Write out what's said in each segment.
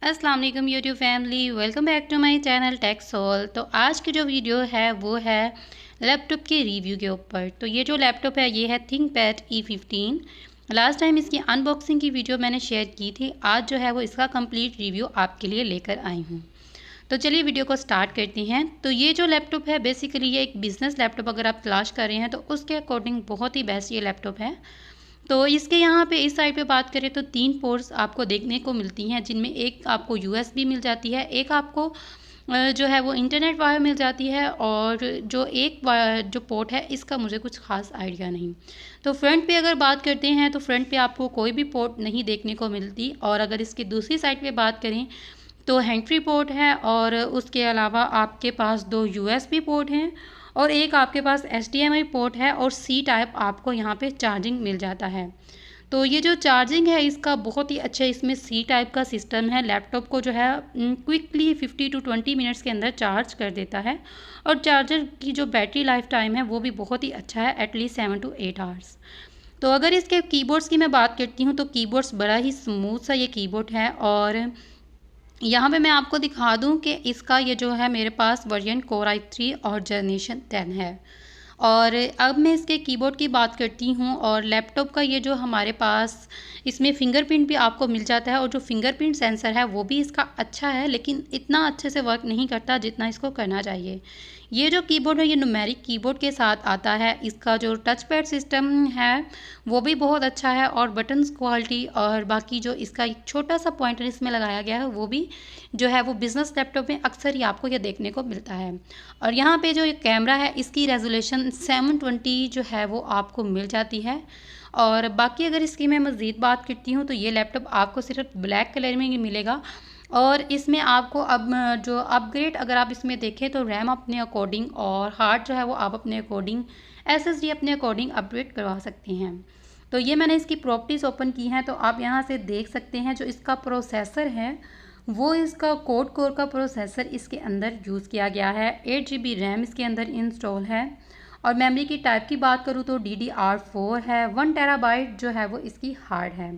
अस्सलाम वालेकुम YouTube family, welcome back to my channel tech soul. तो आज की जो वीडियो है वो है लैपटॉप के रिव्यू के ऊपर। तो ये जो लैपटॉप है ये है थिंकपैड E15। लास्ट टाइम इसकी अनबॉक्सिंग की वीडियो मैंने शेयर की थी। आज जो है वो इसका कंप्लीट रिव्यू आपके लिए लेकर आई हूँ। तो चलिए वीडियो को स्टार्ट करते हैं। तो ये जो लैपटॉप है बेसिकली ये एक बिज़नेस लैपटॉप अगर आप तलाश कर रहे हैं तो उसके अकॉर्डिंग बहुत ही बेस्ट ये लैपटॉप है। तो इसके यहाँ पे इस साइड पे बात करें तो 3 पोर्ट्स आपको देखने को मिलती हैं, जिनमें एक आपको USB मिल जाती है, एक आपको जो है वो इंटरनेट वायर मिल जाती है, और जो एक जो पोर्ट है इसका मुझे कुछ खास आइडिया नहीं। तो फ्रंट पे अगर बात करते हैं तो फ्रंट पे आपको कोई भी पोर्ट नहीं देखने को मिलती। और अगर इसकी दूसरी साइड पे बात करें तो हैंड फ्री पोर्ट है, और उसके अलावा आपके पास 2 USB पोर्ट हैं, और एक आपके पास HDMI पोर्ट है, और C टाइप आपको यहाँ पे चार्जिंग मिल जाता है। तो ये जो चार्जिंग है इसका बहुत ही अच्छा इसमें C टाइप का सिस्टम है। लैपटॉप को जो है क्विकली 50 टू 20 मिनट्स के अंदर चार्ज कर देता है, और चार्जर की जो बैटरी लाइफ टाइम है वो भी बहुत ही अच्छा है, एटलीस्ट 7 टू 8 आवर्स। तो अगर इसके कीबोर्ड्स की मैं बात करती हूँ तो कीबोर्ड्स बड़ा ही स्मूथ सा ये कीबोर्ड है। और यहाँ पे मैं आपको दिखा दूँ कि इसका ये जो है मेरे पास वर्जन Core i3 और जनरेशन 10 है। और अब मैं इसके कीबोर्ड की बात करती हूँ, और लैपटॉप का ये जो हमारे पास इसमें फिंगरप्रिंट भी आपको मिल जाता है, और जो फिंगरप्रिंट सेंसर है वो भी इसका अच्छा है, लेकिन इतना अच्छे से वर्क नहीं करता जितना इसको करना चाहिए। ये जो कीबोर्ड है ये न्यूमेरिक कीबोर्ड के साथ आता है। इसका जो टच पैड सिस्टम है वो भी बहुत अच्छा है, और बटन्स क्वालिटी और बाकी जो इसका एक छोटा सा पॉइंटर इसमें लगाया गया है वो भी जो है वो बिज़नेस लैपटॉप में अक्सर ही आपको ये देखने को मिलता है। और यहाँ पे जो ये कैमरा है इसकी रेजोल्यूशन 720 जो है वो आपको मिल जाती है। और बाकी अगर इसकी मैं मज़ीद बात करती हूँ तो ये लैपटॉप आपको सिर्फ ब्लैक कलर में ही मिलेगा, और इसमें आपको अब जो अपग्रेड अगर आप इसमें देखें तो रैम अपने अकॉर्डिंग और हार्ड जो है वो आप अपने अकॉर्डिंग SSD अपने अकॉर्डिंग अपग्रेड करवा सकते हैं। तो ये मैंने इसकी प्रॉपर्टीज़ ओपन की हैं, तो आप यहाँ से देख सकते हैं जो इसका प्रोसेसर है वो इसका कोड कोर का प्रोसेसर इसके अंदर यूज़ किया गया है। 8 GB रैम इसके अंदर इंस्टॉल है। और मेमोरी की टाइप की बात करूँ तो DDR4 है। 1 टेराबाइट जो है वो इसकी हार्ड है।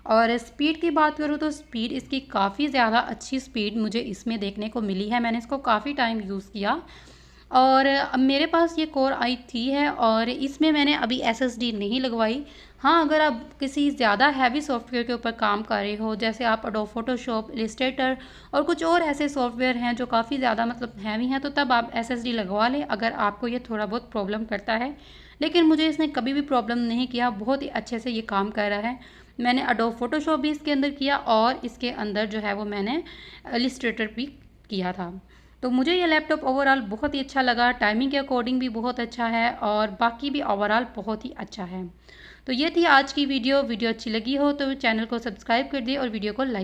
और स्पीड की बात करूँ तो स्पीड इसकी काफ़ी ज़्यादा अच्छी स्पीड मुझे इसमें देखने को मिली है। मैंने इसको काफ़ी टाइम यूज़ किया, और अब मेरे पास ये Core i3 है, और इसमें मैंने अभी SSD नहीं लगवाई। हाँ, अगर आप किसी ज़्यादा हैवी सॉफ्टवेयर के ऊपर काम कर रहे हो, जैसे आप एडोब फोटोशॉप, इलस्ट्रेटर और कुछ और ऐसे सॉफ्टवेयर हैं जो काफ़ी ज़्यादा मतलब हैवी हैं, तो तब आप SSD लगवा लें अगर आपको ये थोड़ा बहुत प्रॉब्लम करता है। लेकिन मुझे इसने कभी भी प्रॉब्लम नहीं किया, बहुत ही अच्छे से ये काम कर रहा है। मैंने एडोब फोटोशॉप भी इसके अंदर किया, और इसके अंदर जो है वो मैंने इलस्ट्रेटर भी किया था। तो मुझे ये लैपटॉप ओवरऑल बहुत ही अच्छा लगा। टाइमिंग के अकॉर्डिंग भी बहुत अच्छा है, और बाकी भी ओवरऑल बहुत ही अच्छा है। तो ये थी आज की वीडियो अच्छी लगी हो तो चैनल को सब्सक्राइब कर दिए और वीडियो को लाइक